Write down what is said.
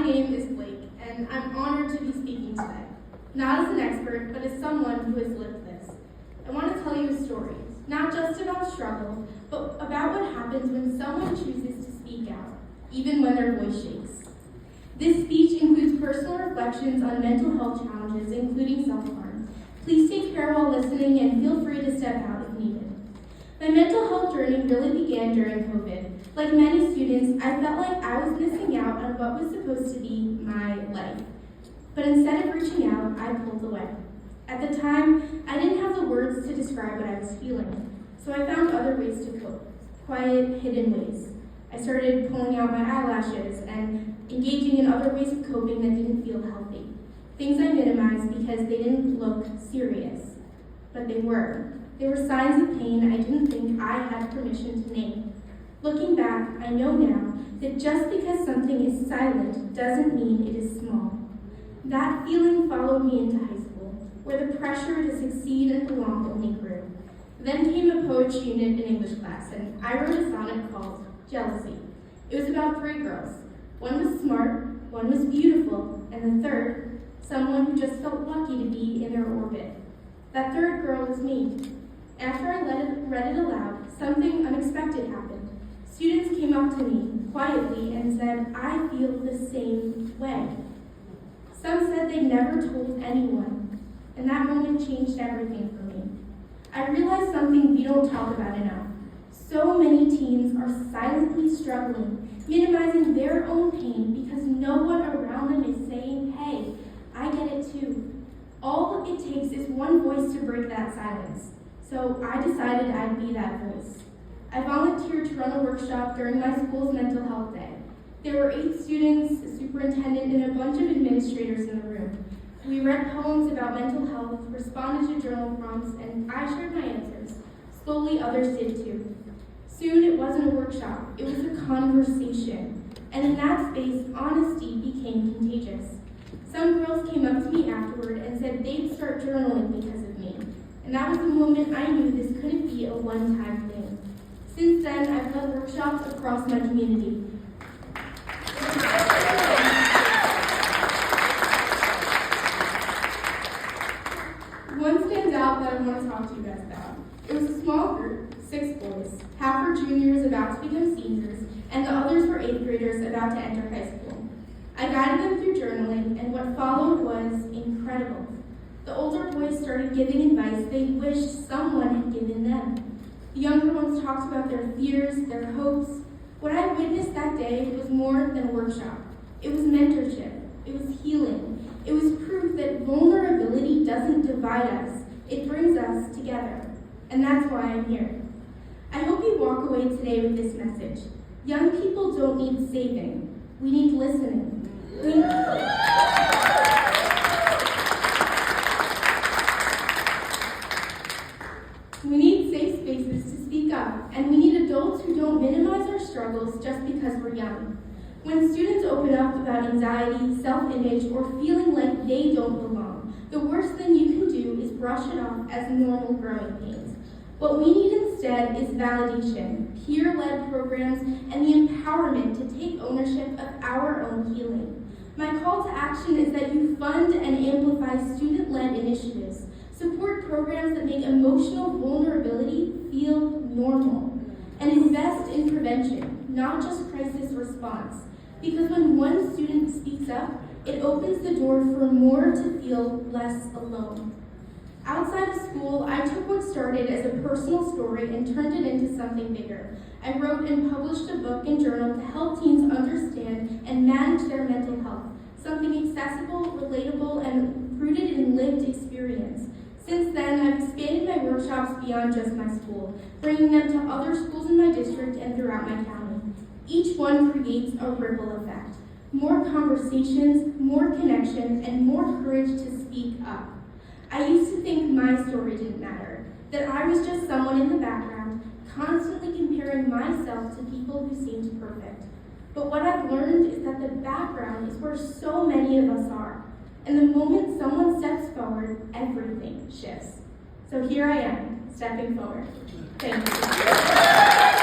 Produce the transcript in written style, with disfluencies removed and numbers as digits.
name is Blake, and I'm honored to be speaking today. Not as an expert, but as someone who has lived this. I want to tell you a story, not just about struggle, but about what happens when someone chooses to speak out, even when their voice shakes. This speech includes personal reflections on mental health challenges, including self-harm. Please take care while listening and feel free to step out if needed. My mental health journey really began during COVID. Like many students, I felt like I was missing out on what was supposed to be my life. But instead of reaching out, I pulled away. At the time, I didn't have the words to describe what I was feeling, so I found other ways to cope, quiet, hidden ways. I started pulling out my eyelashes and engaging in other ways of coping that didn't feel healthy. Things I minimized because they didn't look serious, but they were. They were signs of pain I didn't think I had permission to name. Looking back, I know now that just because something is silent doesn't mean it is small. That feeling followed me into high school, where the pressure to succeed and belong only grew. Then came a poetry unit in English class, and I wrote a sonnet called Jealousy. It was about 3 girls. One was smart, one was beautiful, and the third, someone who just felt lucky to be in their orbit. That third girl was me. After I read it aloud, something unexpected happened. Students came up to me quietly and said, "I feel the same way." Some said they never told anyone, and that moment changed everything for me. I realized something we don't talk about enough. So many teens are silently struggling, minimizing their own pain because no one around them is saying, "Hey, I get it too." All it takes is one voice to break that silence. So I decided I'd be that voice. I volunteered to run a workshop during my school's mental health day. There were 8 students, a superintendent, and a bunch of administrators in the room. We read poems about mental health, responded to journal prompts, and I shared my answers. Slowly, others did too. Soon, it wasn't a workshop, it was a conversation. And in that space, honesty became contagious. Some girls came up to me afterward and said they'd start journaling because of me. And that was the moment I knew this couldn't be a one-time thing. Since then, I've led workshops across my community. One stands out that I want to talk to you guys about. It was a small group, 6 boys. Half were juniors about to become seniors, and the others were 8th graders about to enter high school. I guided them through journaling, and what followed was incredible. The older boys started giving advice they wished someone had given them. The younger ones talked about their fears, their hopes. What I witnessed that day was more than a workshop. It was mentorship. It was healing. It was proof that vulnerability doesn't divide us. It brings us together. And that's why I'm here. I hope you walk away today with this message. Young people don't need saving. We need listening. We need safe spaces to speak up, and we need adults who don't minimize our struggles just because we're young. When students open up about anxiety, self-image, or feeling like they don't belong, the worst thing you can do is brush it off as normal growing pains. What we need instead is validation, peer-led programs, and the empowerment to take ownership of our own healing. My call to action is that you fund and amplify student-led initiatives. Support programs that make emotional vulnerability feel normal. And invest in prevention, not just crisis response. Because when one student speaks up, it opens the door for more to feel less alone. Outside of school, I took what started as a personal story and turned it into something bigger. I wrote and published a book and journal to help teens understand and manage their mental health, something accessible, relatable, and rooted in lived experience. Since then, I've expanded my workshops beyond just my school, bringing them to other schools in my district and throughout my county. Each one creates a ripple effect. More conversations, more connection, and more courage to speak up. I used to think my story didn't matter, that I was just someone in the background, constantly comparing myself to people who seemed perfect. But what I've learned is that the background is where so many of us are. And the moment someone steps forward, everything shifts. So here I am, stepping forward. Thank you.